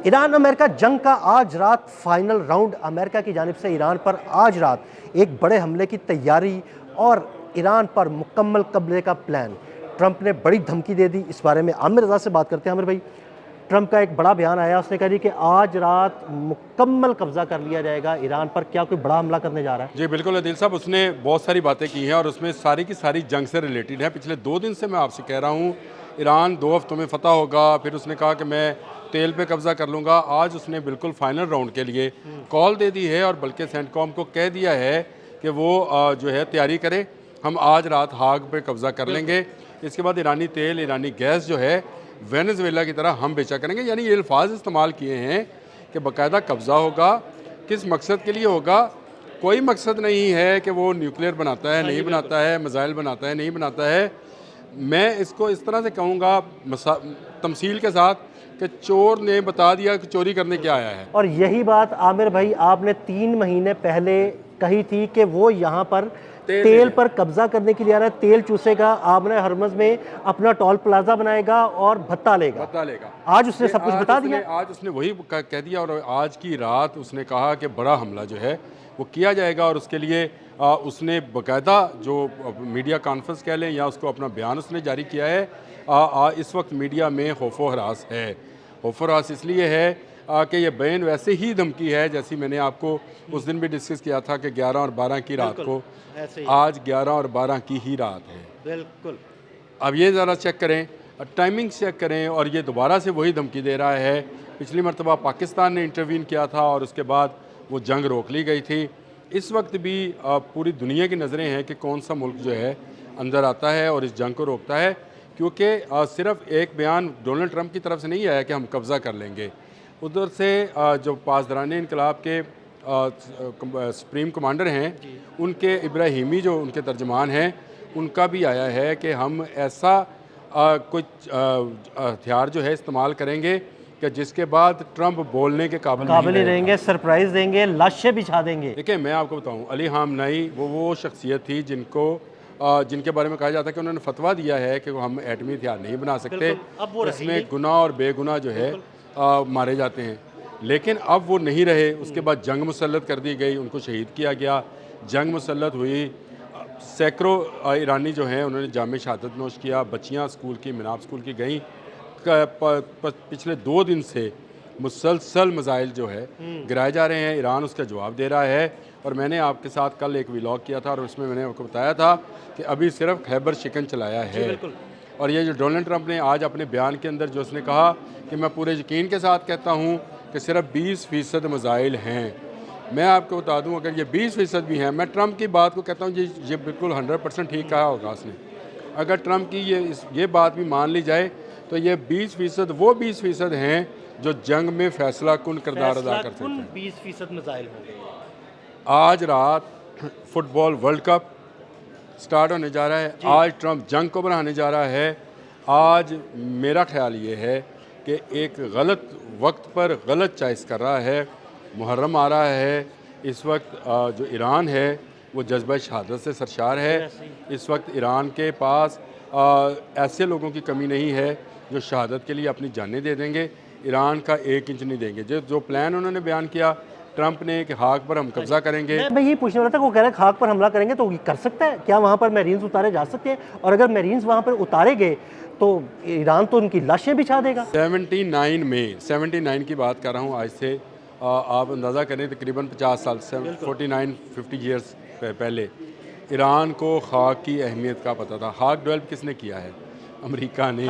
Iran America जंग का आज रात फाइनल राउंड। अमेरिका की जानिब से ईरान पर आज रात एक बड़े हमले की तैयारी और ईरान पर मुकम्मल कब्जे का प्लान। ट्रंप ने बड़ी धमकी दे दी। इस बारे में आमिर रज़ा से बात करते हैं। आमिर भाई, ट्रंप का एक बड़ा बयान आया, उसने कहा जी कि आज रात मुकम्मल कब्जा कर लिया जाएगा ईरान पर। क्या कोई बड़ा हमला करने जा रहा है? जी बिल्कुल अदिल साहब, उसने बहुत सारी बातें की हैं और उसमें सारी की सारी जंग से रिलेटेड है। पिछले 2 दिन से मैं आपसे कह रहा हूँ ईरान 2 हफ्तों में फतह होगा। फिर उसने कहा कि मैं तेल पे कब्जा कर लूँगा। आज उसने बिल्कुल फाइनल राउंड के लिए कॉल दे दी है और बल्कि सेंटकॉम को कह दिया है कि वो जो है तैयारी करे, हम आज रात हाग पे कब्जा कर लेंगे। इसके बाद ईरानी तेल, ईरानी गैस जो है वेनेजुएला की तरह हम बेचा करेंगे। यानी ये अल्फाज इस्तेमाल किए हैं कि बाकायदा कब्ज़ा होगा। किस मकसद के लिए होगा? कोई मकसद नहीं है कि वो न्यूक्लियर बनाता है, नहीं बनाता है, मिसाइल बनाता है, नहीं बनाता है। मैं इसको इस तरह से कहूँगा तमसील के साथ कि चोर ने बता दिया कि चोरी करने क्या आया है। और यही बात आमिर भाई आपने 3 महीने पहले कही थी कि वो यहाँ पर तेल पर कब्जा करने के लिए आ रहा है, तेल चूसेगा, आपने हरमज में अपना टोल प्लाजा बनाएगा और भत्ता लेगा। आज उसने सब कुछ बता दिया। आज उसने वही कह दिया और आज की रात उसने कहा कि बड़ा हमला जो है वो किया जाएगा और उसके लिए उसने बाकायदा जो मीडिया कॉन्फ्रेंस कह लें या उसको अपना बयान उसने जारी किया है। इस वक्त मीडिया में खौफो हरास है। खौफो हरास इसलिए है कि ये बयान वैसे ही धमकी है जैसी मैंने आपको उस दिन भी डिस्कस किया था कि 11 और 12 की रात को, आज 11 और 12 की ही रात है। बिल्कुल। अब ये ज़रा चेक करें, टाइमिंग चेक करें। और ये दोबारा से वही धमकी दे रहा है। पिछली मरतबा पाकिस्तान ने इंटरवीन किया था और उसके बाद वो जंग रोक ली गई थी। इस वक्त भी पूरी दुनिया की नज़रें हैं कि कौन सा मुल्क जो है अंदर आता है और इस जंग को रोकता है, क्योंकि सिर्फ एक बयान डोनाल्ड ट्रंप की तरफ से नहीं आया कि हम कब्ज़ा कर लेंगे। उधर से जो पासदारान इनकलाब के सुप्रीम कमांडर हैं, उनके इब्राहिमी जो उनके तर्जमान हैं, उनका भी आया है कि हम ऐसा कुछ हथियार जो है इस्तेमाल करेंगे कि जिसके बाद ट्रंप बोलने के काबिल नहीं रहेंगे, सरप्राइज देंगे, लाशें बिछा देंगे। देखिए मैं आपको बताऊं, अली खामनेई वो शख्सियत थी जिनके बारे में कहा जाता है कि उन्होंने फतवा दिया है कि हम एटमी हथियार नहीं बना सकते। इसमें गुनाह और बेगुनाह जो है मारे जाते हैं। लेकिन अब वो नहीं रहे। उसके बाद जंग मुसल्लत कर दी गई, उनको शहीद किया गया, जंग मुसल्लत हुई। सैकड़ों ईरानी जो हैं उन्होंने जाम शहादत नोश किया। बच्चियाँ स्कूल की, मिनाब स्कूल की गईं। पिछले 2 दिन से मुसलसल मिसाइल जो है गिराए जा रहे हैं। ईरान उसका जवाब दे रहा है। और मैंने आपके साथ कल एक व्लॉग किया था और उसमें मैंने आपको बताया था कि अभी सिर्फ खैबर शिकन चलाया है। और ये जो डोनाल्ड ट्रंप ने आज अपने बयान के अंदर जो उसने कहा कि मैं पूरे यकीन के साथ कहता हूँ कि सिर्फ 20% मिसाइल हैं। मैं आपको बता दूं, अगर ये 20% भी हैं, मैं ट्रंप की बात को कहता हूँ ये बिल्कुल 100% ठीक कहा होगा उसने। अगर ट्रंप की ये बात भी मान ली जाए तो ये 20% वो 20% हैं जो जंग में फैसला कुन किरदार अदा कर सकते हैं। 20% मिसाइल होंगे। आज रात फुटबॉल वर्ल्ड कप स्टार्ट होने जा रहा है। आज ट्रंप जंग को बढ़ाने जा रहा है। आज मेरा ख्याल ये है कि एक गलत वक्त पर गलत चॉइस कर रहा है। मुहर्रम आ रहा है। इस वक्त जो ईरान है वो जज्बा शहादत से सरशार है। इस वक्त ईरान के पास ऐसे लोगों की कमी नहीं है जो शहादत के लिए अपनी जानें दे देंगे। ईरान का 1 इंच नहीं देंगे। जो प्लान उन्होंने बयान किया ट्रंप ने कि खाक पर हम कब्जा करेंगे। मैं ये पूछने वाला था, वो कह रहे हैं खाक पर हमला करेंगे तो कर सकता है क्या? वहाँ पर मैरीन्स उतारे जा सकते हैं? और अगर मैरीन्स वहाँ पर उतारे गए तो ईरान तो उनकी लाशें बिछा देगा। 79 की बात कर रहा हूँ। आज से आप अंदाज़ा करें तकरीबन 50 साल 49-50 ईयर्स पहले ईरान को खाक की अहमियत का पता था। खाक डेवलप किसने किया है? अमेरिका ने।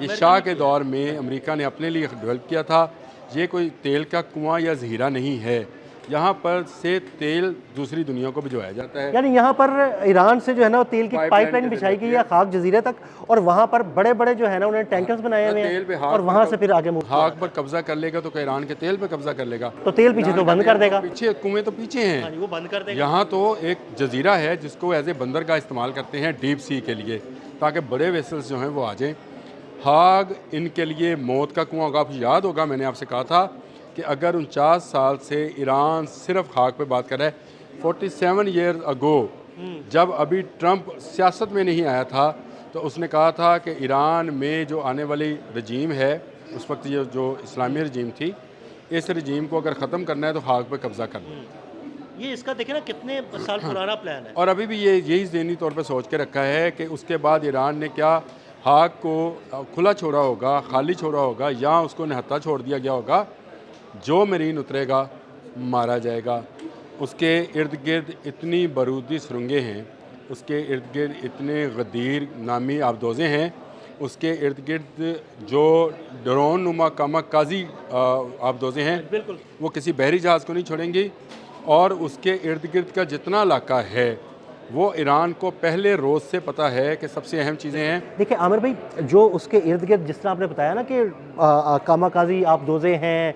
ये शाह के दौर में अमेरिका ने अपने लिए डेवलप किया था। ये कोई तेल का कुआं या ज़हीरा नहीं है। यहाँ पर से तेल दूसरी दुनिया को भिजवाया जाता है। यानी यहाँ पर ईरान से जो है ना तेल की पाइपलाइन बिछाई गई है खाक जजीरे तक, और वहाँ पर बड़े बड़े जो है ना उन्होंने टैंकर्स बनाए हुए हैं और वहाँ से फिर आगे खाक पर कब्जा कर लेगा तो ईरान के तेल पे कब्जा कर लेगा तो तेल पीछे तो बंद कर देगा। पीछे कुएं तो पीछे हैं, वो बंद कर देगा। यहाँ तो एक जजीरा है जिसको एज ए बंदरगाह इस्तेमाल करते हैं डीप सी के लिए, ताकि बड़े वेसल्स जो हैं वो आ जाएँ। हाग इनके लिए मौत का कुआं होगा। आपको याद होगा मैंने आपसे कहा था कि अगर 49 साल से ईरान सिर्फ खाक पे बात कर रहा है। 47 ईयर अगो जब अभी ट्रंप सियासत में नहीं आया था तो उसने कहा था कि ईरान में जो आने वाली रजीम है उस वक्त ये जो इस्लामी रजीम थी, इस रजीम को अगर ख़त्म करना है तो खाक पे कब्ज़ा करना है। ये इसका देखिए ना कितने साल पुराना प्लान है। और अभी भी ये यही ज़हनी तौर पे सोच के रखा है कि उसके बाद ईरान ने क्या खाक को खुला छोड़ा होगा, खाली छोड़ा होगा, या उसको निहत्था छोड़ दिया गया होगा। जो मरीन उतरेगा मारा जाएगा। उसके इर्द गिर्द इतनी बारूदी सुरंगें हैं, उसके इर्द गिर्द इतने गदीर नामी आबदोज़ें हैं, उसके इर्द गिर्द जो ड्रोन नुमा कामाकाजी आबदोज़ें हैं, बिल्कुल वो किसी बहरी जहाज़ को नहीं छोड़ेंगी। और उसके इर्द गिर्द का जितना इलाका है वो ईरान को पहले रोज़ से पता है कि सबसे अहम चीज़ें हैं। देखिए आमिर भाई, जो उसके इर्द गिर्द जिस तरह आपने बताया ना कि कामाकाजी आबदोज़े हैं,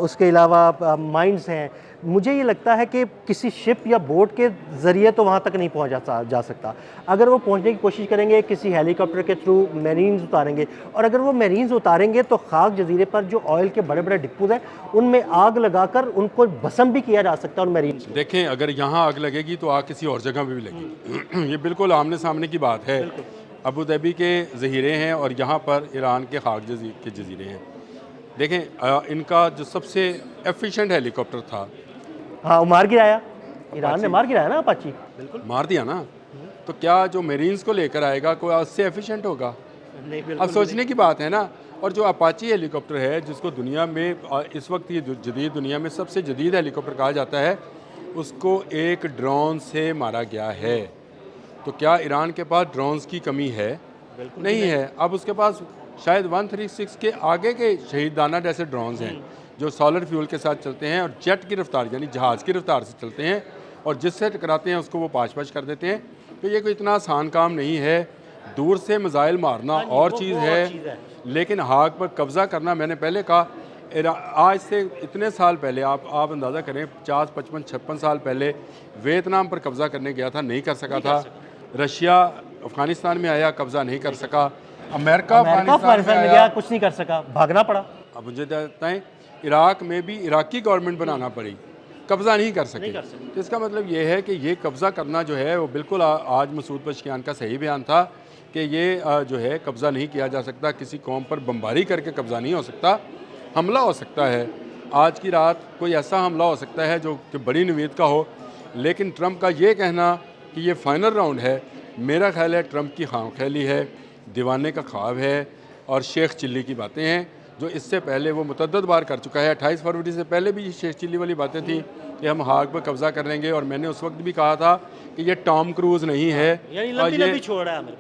उसके अलावा माइंस हैं, मुझे ये लगता है कि किसी शिप या बोट के ज़रिए तो वहाँ तक नहीं पहुँचा जा सकता। अगर वो पहुँचने की कोशिश करेंगे किसी हेलीकॉप्टर के थ्रू मेरीन्स उतारेंगे, और अगर वो मेरीन्स उतारेंगे तो खाक जजीरे पर जो ऑयल के बड़े बड़े डिपोज हैं उनमें आग लगाकर उनको भस्म भी किया जा सकता है उन मेरीन्स को। देखें, अगर यहाँ आग लगेगी तो आग किसी और जगह भी लगेगी। ये बिल्कुल आमने सामने की बात है। अबू धाबी के ज़हीरे हैं और यहाँ पर ईरान के खाक के जजीरे हैं। देखें, इनका जो सबसे एफिशिएंट हेलीकॉप्टर था, हाँ, वो मार गिराया, ईरान ने मार गिराया ना अपाची। बिल्कुल मार दिया ना। तो क्या जो मेरीन्स को लेकर आएगा कोई उससे एफिशिएंट होगा? नहीं, अब सोचने की बात है ना। और जो अपाची हेलीकॉप्टर है, जिसको दुनिया में इस वक्त ये जदीद दुनिया में सबसे जदीद हेलीकॉप्टर कहा जाता है, उसको एक ड्रोन से मारा गया है। तो क्या ईरान के पास ड्रोन्स की कमी है? नहीं है। अब उसके पास शायद 136 के आगे के शहीदाना जैसे ड्रोन्स हैं जो सोलर फ्यूल के साथ चलते हैं और जेट की रफ्तार यानी जहाज़ की रफ्तार से चलते हैं, और जिससे टकराते हैं उसको वो पाँच कर देते हैं। तो ये कोई इतना आसान काम नहीं है। दूर से मिसाइल मारना और चीज़ है, लेकिन हाक पर कब्ज़ा करना, मैंने पहले कहा, आज से इतने साल पहले आप अंदाज़ा करें, 50, 55, 56 साल पहले वियतनाम पर कब्ज़ा करने गया था, नहीं कर सका था। रशिया अफ़गानिस्तान में आया, कब्ज़ा नहीं कर सका। अमेरिका अफ़गानिस्तान में गया, कुछ नहीं कर सका, भागना पड़ा। अब मुझे बताएं, इराक में भी इराकी गवर्नमेंट बनाना पड़ी, कब्ज़ा नहीं कर सके। तो इसका मतलब ये है कि ये कब्ज़ा करना जो है वो बिल्कुल आज मसूद पशकियान का सही बयान था कि ये जो है कब्ज़ा नहीं किया जा सकता। किसी कौम पर बमबारी करके कब्ज़ा नहीं हो सकता। हमला हो सकता है, आज की रात कोई ऐसा हमला हो सकता है जो कि बड़ी नवीद का हो। लेकिन ट्रंप का ये कहना कि ये फ़ाइनल राउंड है, मेरा ख्याल है ट्रंप की खामख्याली है, दीवाने का ख्वाब है और शेख चिल्ली की बातें हैं जो इससे पहले वो मुतअद्दिद बार कर चुका है। 28 फरवरी से पहले भी शेख चिल्ली वाली बातें थी कि हम हाक पर कब्ज़ा कर लेंगे, और मैंने उस वक्त भी कहा था कि ये टॉम क्रूज़ नहीं है, और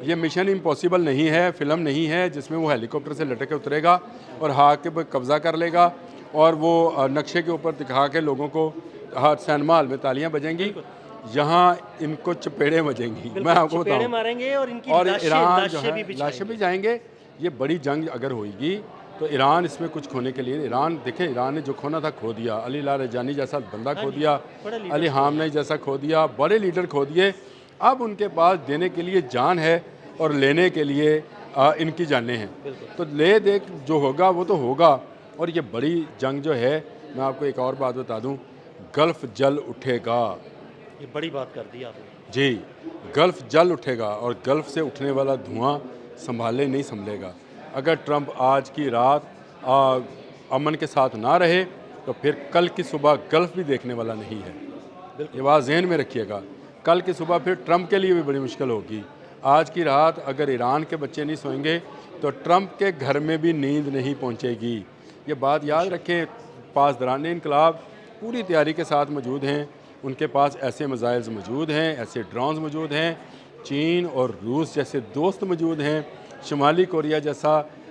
ये मिशन इम्पॉसिबल नहीं है, फ़िल्म नहीं है जिसमें वो हेलीकॉप्टर से लटक के उतरेगा और हाक पर कब्ज़ा कर लेगा और वो नक्शे के ऊपर दिखा के लोगों को सिनेमा हॉल में तालियाँ बजेंगी, यहाँ इनको चपेड़े बजेंगी। मैं आपको बताऊँ, मारेंगे और ईरान जो है लाशें भी जाएंगे। ये बड़ी जंग अगर होगी तो ईरान इसमें कुछ खोने के लिए, ईरान देखे, ईरान ने जो खोना था खो दिया। अली लारजानी जैसा बंदा खो दिया, अली हामनई जैसा खो दिया, बड़े लीडर खो दिए। अब उनके पास देने के लिए जान है और लेने के लिए इनकी जानें हैं। तो ले दे जो होगा वो तो होगा। और ये बड़ी जंग जो है, मैं आपको एक और बात बता दूं, गल्फ़ जल उठेगा। ये बड़ी बात कर दी आपने जी, गल्फ़ जल उठेगा और गल्फ़ से उठने वाला धुआं संभाले नहीं संभलेगा। अगर ट्रंप आज की रात अमन के साथ ना रहे तो फिर कल की सुबह गल्फ़ भी देखने वाला नहीं है। ये बात जहन में रखिएगा। कल की सुबह फिर ट्रंप के लिए भी बड़ी मुश्किल होगी। आज की रात अगर ईरान के बच्चे नहीं सोएंगे तो ट्रंप के घर में भी नींद नहीं पहुंचेगी। ये बात याद रखें। पासदारान इनकलाब पूरी तैयारी के साथ मौजूद हैं, उनके पास ऐसे मिसाइल्स मौजूद हैं, ऐसे ड्रोन्स मौजूद हैं, चीन और रूस जैसे दोस्त मौजूद हैं, शुमाली कोरिया जैसा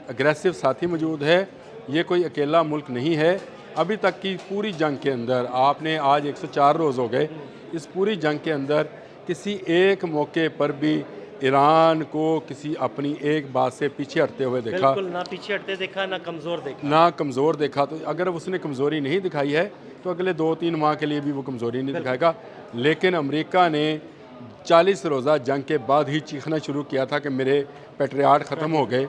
अग्रेसिव साथी मौजूद है। ये कोई अकेला मुल्क नहीं है। अभी तक की पूरी जंग के अंदर, आपने आज 104 रोज़ हो गए, इस पूरी जंग के अंदर किसी एक मौके पर भी ईरान को किसी अपनी एक बात से पीछे हटते हुए देखा? बिल्कुल ना पीछे हटते देखा, ना कमज़ोर देखा। ना कमज़ोर देखा। तो अगर उसने कमज़ोरी नहीं दिखाई है तो अगले 2-3 माह के लिए भी वो कमज़ोरी नहीं दिखाएगा। लेकिन अमेरिका ने 40 रोज़ा जंग के बाद ही चीखना शुरू किया था कि मेरे पेट्रियाट ख़त्म हो गए,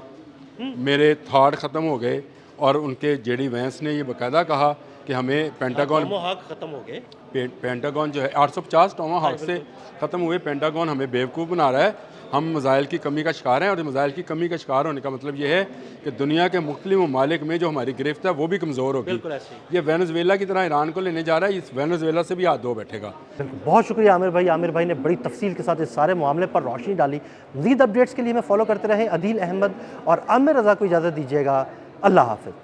मेरे थाड ख़त्म हो गए। और उनके जेडी वैंस ने ये बाकायदा कहा कि हमें पेंटागन ख़त्म हो गए, पेंटागन जो है 850 टोमाहाक से ख़त्म हुए, पेंटागन हमें बेवकूफ़ बना रहा है हम मज़ाइल की कमी का शिकार हैं, और मज़ाइल की कमी का शिकार होने का मतलब ये है कि दुनिया के मुख्तलिफ ममालिक में जो हमारी गिरफ्त है वो भी कमज़ोर होगी। बिल्कुल ऐसे ही। ये वेनेजुएला की तरह ईरान को लेने जा रहा है, इस वेनेजुएला से भी हाथ धो बैठेगा। बिल्कुल, बहुत शुक्रिया आमिर भाई ने बड़ी तफसील के साथ इस सारे मामले पर रोशनी डाली। मज़ीद अपडेट्स के लिए हमें फॉलो करते रहें। अदील अहमद और आमिर रज़ा को इजाज़त दीजिएगा। अल्लाह हाफ़िज़।